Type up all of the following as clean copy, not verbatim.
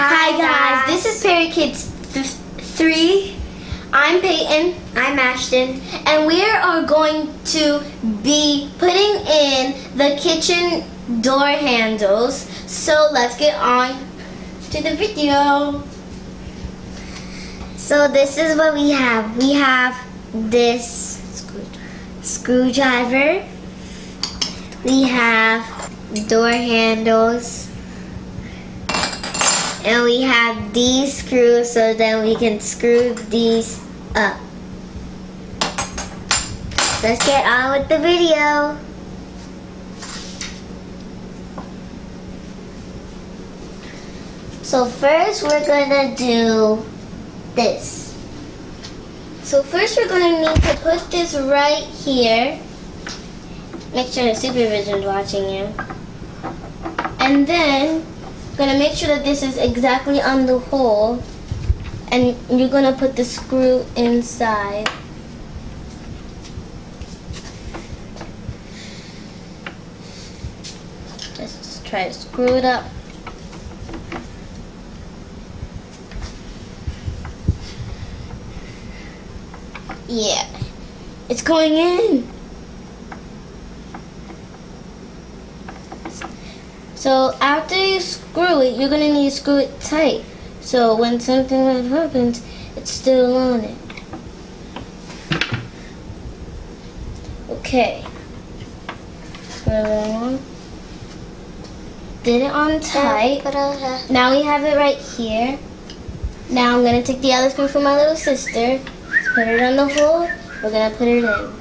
Hi guys, this is Perikids 3. I'm Peyton. I'm Ashton. And we are going to be putting in the kitchen door handles. So let's get on to the video. So this is what we have. We have this screwdriver. We have door handles. And we have these screws so then we can screw these up. Let's get on with the video. So first we're gonna do this. So first we're going to need to put this right here. Make sure the supervision's watching you. And then going to make sure that this is exactly on the hole. And you're going to put the screw inside. Just try to screw it up. Yeah, it's going in. So after you screw it, you're gonna need to screw it tight. So when something like happens, it's still on it. Okay. Screw it on. Did it on tight. Now we have it right here. Now I'm gonna take the other screw from my little sister. Put it on the hole. We're gonna put it in.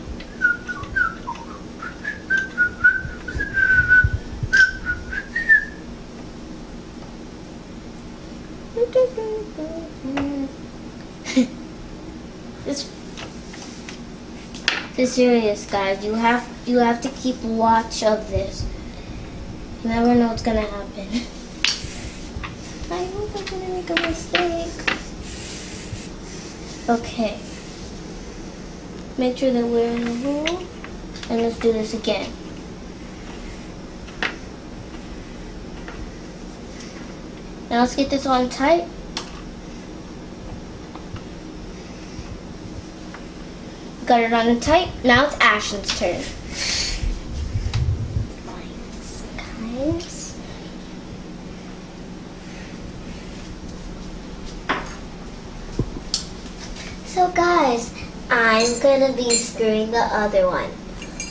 This serious, guys. You have to keep watch of this. You never know what's gonna happen. I hope I'm gonna make a mistake. Okay. Make sure that we're in the hole. And let's do this again. Now let's get this on tight. Got it on tight. Now it's Ashton's turn. Guys. So guys, I'm gonna be screwing the other one.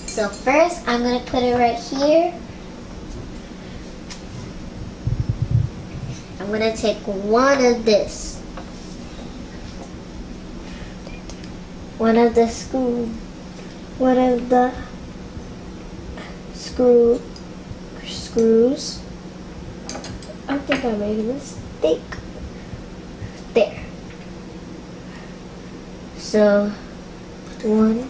So first, I'm gonna put it right here. I'm gonna take one of the screws. I think I made a mistake. There. So, one.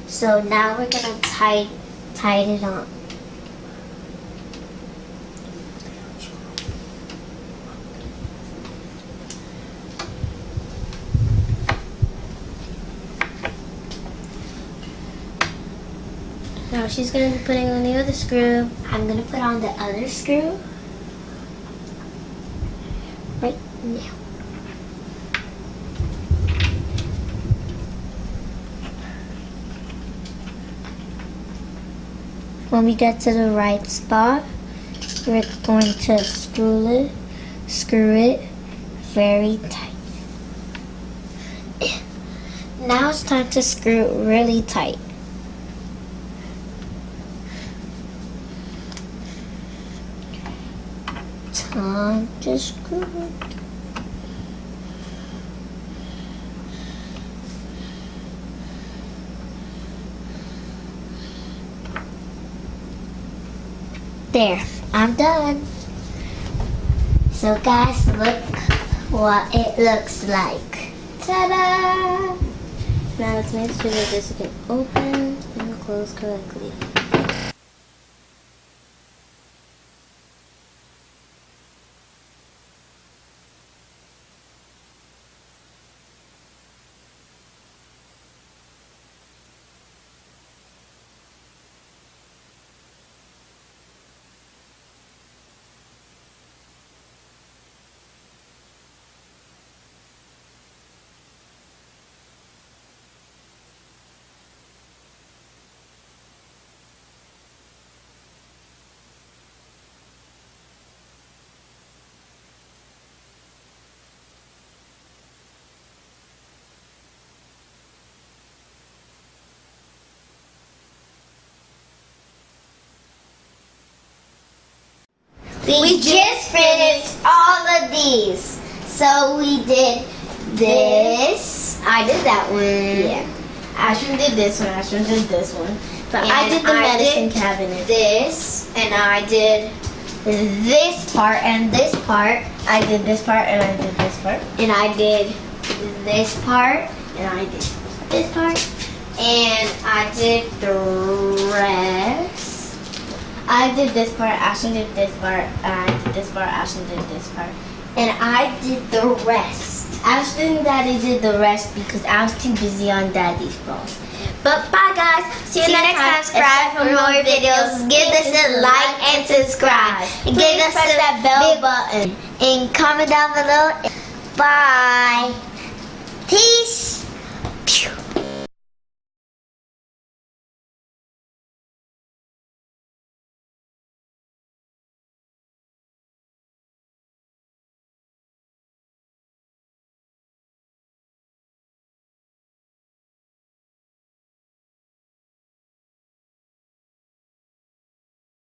So now we're gonna tie it on. Now she's going to be putting on the other screw. I'm gonna put on the other screw right now. When we get to the right spot, we're going to screw it very tight. Now it's time to screw it really tight. Time to screw it. There, I'm done. So guys, look what it looks like. Ta-da! Now let's make sure that this can open and close correctly. We just finished all of these. So we did this. I did that one. Yeah. Ashton did this one, Ashton did this one. But And I did the medicine did cabinet. This, and I did this part and this part, I did this part and I did this part. and I did this part, And I did this part, and I did the rest. I did this part, Ashton did this part, and I did this part, Ashton did this part. And I did the rest. Ashton and Daddy did the rest because I was too busy on Daddy's phone. But bye guys. See you next time. Subscribe for more videos. Give us a like and subscribe. And give us press that bell button. And comment down below. Bye. Peace. Pew.